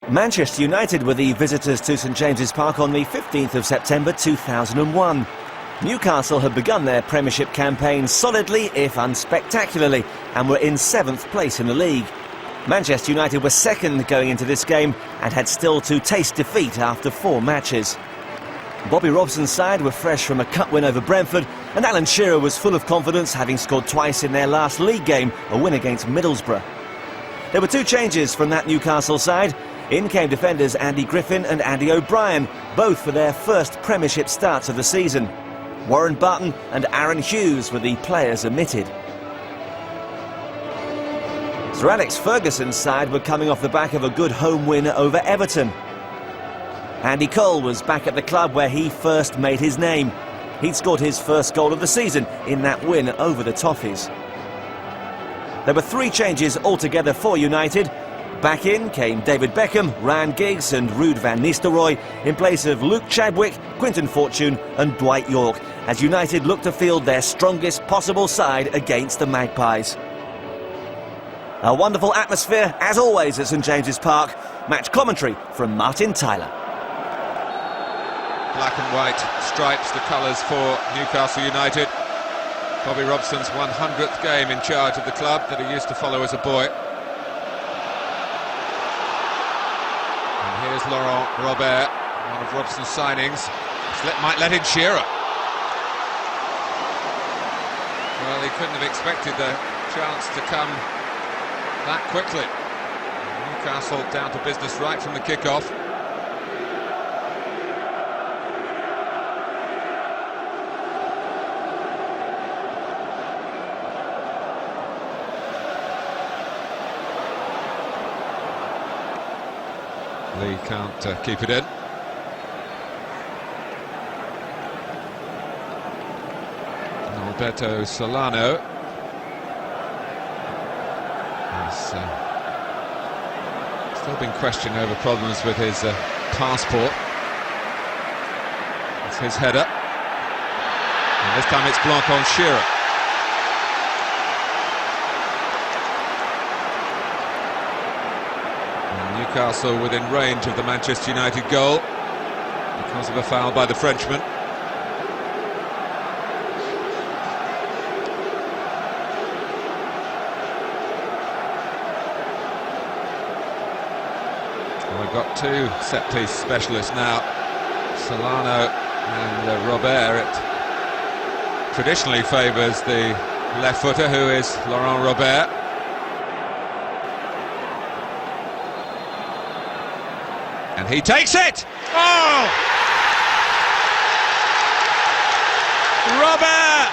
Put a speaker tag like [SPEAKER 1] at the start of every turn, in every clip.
[SPEAKER 1] Manchester United were the visitors to St James's Park on the 15th of September 2001. Newcastle had begun their Premiership campaign solidly, if unspectacularly, and were in 7th place in the league. Manchester United were second going into this game and had still to taste defeat after 4 matches. Bobby Robson's side were fresh from a cup win over Brentford, and Alan Shearer was full of confidence, having scored twice in their last league game, a win against Middlesbrough. There were 2 changes from that Newcastle side. In came defenders Andy Griffin and Andy O'Brien, both for their first Premiership starts of the season. Warren Barton and Aaron Hughes were the players omitted. Sir Alex Ferguson's side were coming off the back of a good home win over Everton. Andy Cole was back at the club where he first made his name. He'd scored his first goal of the season in that win over the Toffees. There were 3 changes altogether for United. Back in came David Beckham, Ryan Giggs and Ruud van Nistelrooy in place of Luke Chadwick, Quinton Fortune and Dwight Yorke, as United looked to field their strongest possible side against the Magpies. A wonderful atmosphere, as always, at St James's Park. Match commentary from Martin Tyler.
[SPEAKER 2] Black and white stripes, the colours for Newcastle United. Bobby Robson's 100th game in charge of the club that he used to follow as a boy. Here's Laurent Robert, one of Robson's signings. Might let in Shearer. Well, he couldn't have expected the chance to come that quickly. Newcastle down to business right from the kick-off. Lee can't keep it in. Alberto Solano has still been questioned over problems with his passport. It's his header, and this time it's Blanc on Shearer. Newcastle within range of the Manchester United goal because of a foul by the Frenchman. Well, we've got 2 set-piece specialists now, Solano and Robert. It traditionally favours the left-footer, who is Laurent Robert. And he takes it! Oh! Robert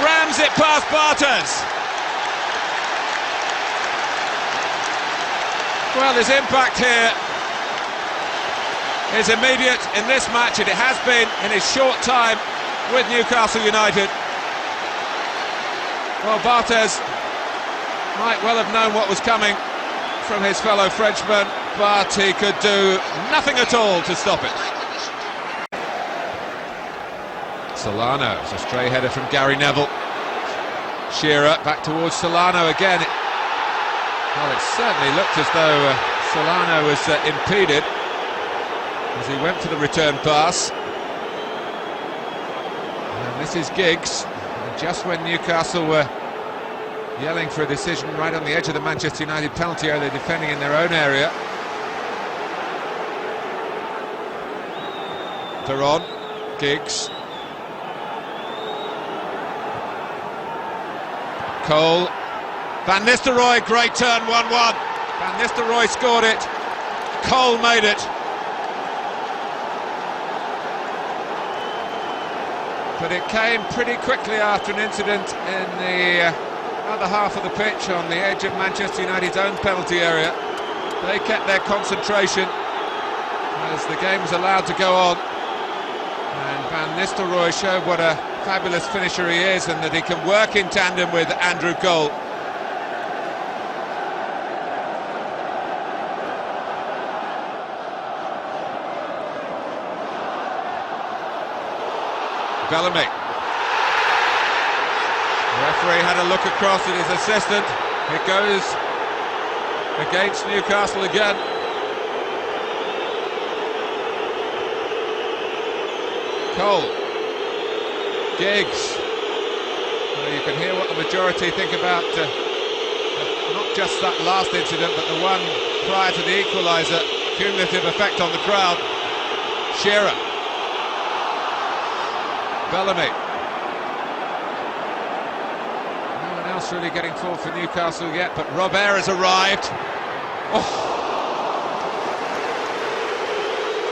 [SPEAKER 2] rams it past Bartes. Well, his impact here is immediate in this match, and it has been in his short time with Newcastle United. Well, Bartes might well have known what was coming from his fellow Frenchman, but he could do nothing at all to stop it. Solano, it's a stray header from Gary Neville. Shearer back towards Solano again. Well, it certainly looked as though Solano was impeded as he went for the return pass. And this is Giggs, and just when Newcastle were yelling for a decision right on the edge of the Manchester United penalty area, they're defending in their own area. Veron, Giggs, Cole, Van Nistelrooy, great turn, 1-1. Van Nistelrooy scored it, Cole made it. But it came pretty quickly after an incident in the other half of the pitch on the edge of Manchester United's own penalty area. They kept their concentration as the game was allowed to go on. And Van Nistelrooy showed what a fabulous finisher he is, and that he can work in tandem with Andrew Cole. Bellamy. The referee had a look across at his assistant. It goes against Newcastle again. Cole, Giggs. Well, you can hear what the majority think about not just that last incident, but the one prior to the equaliser. Cumulative effect on the crowd. Shearer. Bellamy. No one else really getting forward for Newcastle yet, but Robert has arrived. Oh.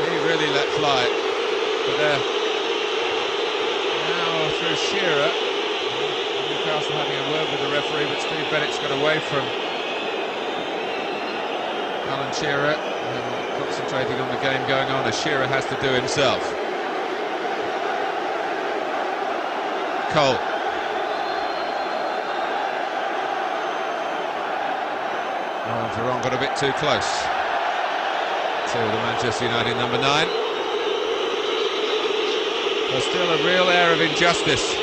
[SPEAKER 2] He really let fly. But now through Shearer. Newcastle having a word with the referee, but Steve Bennett's got away from Alan Shearer and concentrating on the game going on, as Shearer has to do himself. Cole. Oh, Veron got a bit too close to the Manchester United number 9. There's still a real air of injustice.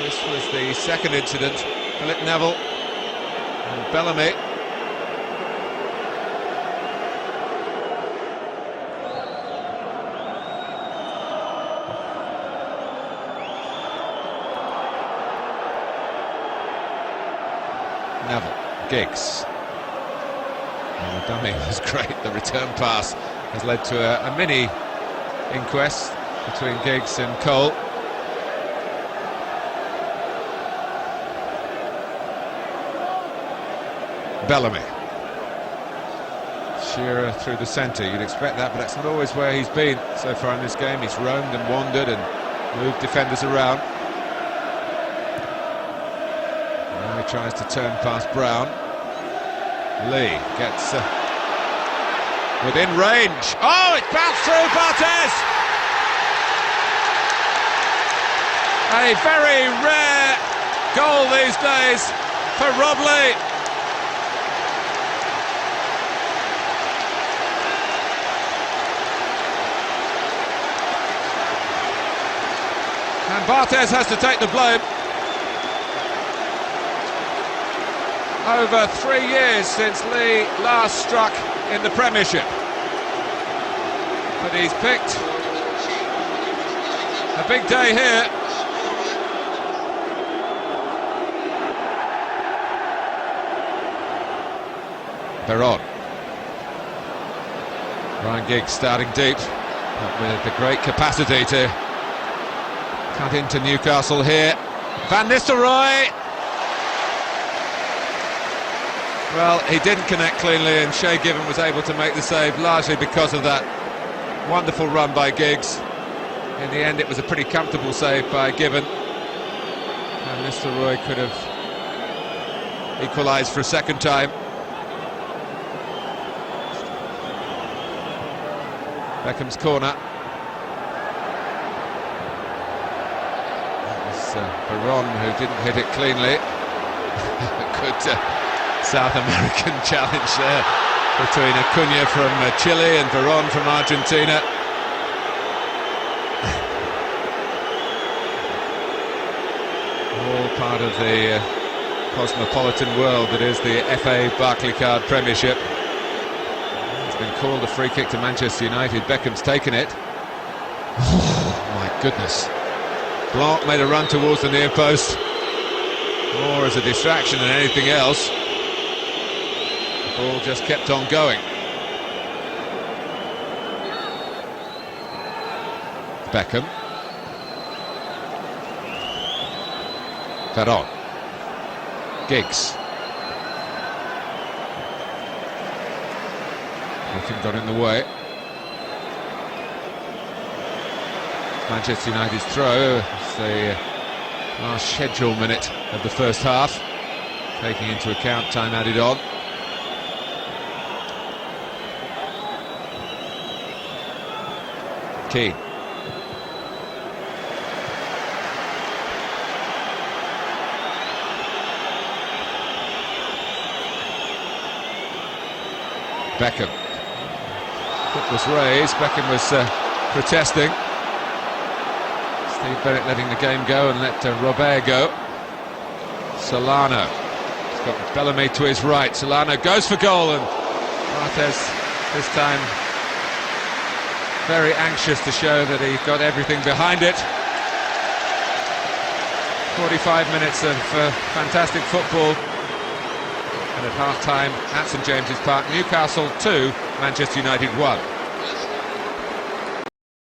[SPEAKER 2] This was the second incident. Philip Neville and Bellamy. Neville, Giggs. And the dummy was great. The return pass has led to a mini inquest between Giggs and Cole. Bellamy. Shearer through the centre, you'd expect that, but that's not always where he's been so far in this game. He's roamed and wandered and moved defenders around. Now he tries to turn past Brown. Lee gets within range. Oh, it's bounced through Barthez! A very rare goal these days for Rob Lee. And Barthez has to take the blame. Over 3 years since Lee last struck in the Premiership. But he's picked a big day here. Veron. Ryan Giggs starting deep, but with the great capacity to cut into Newcastle here. Van Nistelrooy. Well, he didn't connect cleanly, and Shay Given was able to make the save largely because of that wonderful run by Giggs. In the end, it was a pretty comfortable save by Given. Van Nistelrooy could have equalised for a second time. Beckham's corner. Veron, who didn't hit it cleanly. Good South American challenge there between Acuna from Chile and Veron from Argentina. All part of the cosmopolitan world that is the FA Barclaycard Premiership. It's been called a free kick to Manchester United. Beckham's taken it. Oh, my goodness. Blanc made a run towards the near post, more as a distraction than anything else. The ball just kept on going. Beckham. Veron. Giggs. Nothing got in the way. Manchester United's throw. It's the last schedule minute of the first half, taking into account time added on. Keane. Beckham. Foot was raised. Beckham was protesting. Steve Bennett letting the game go and let Robert go. Solano. Got Bellamy to his right. Solano goes for goal, and Barthez this time very anxious to show that he got everything behind it. 45 minutes of fantastic football, and at half-time at St James's Park, Newcastle 2, Manchester United 1.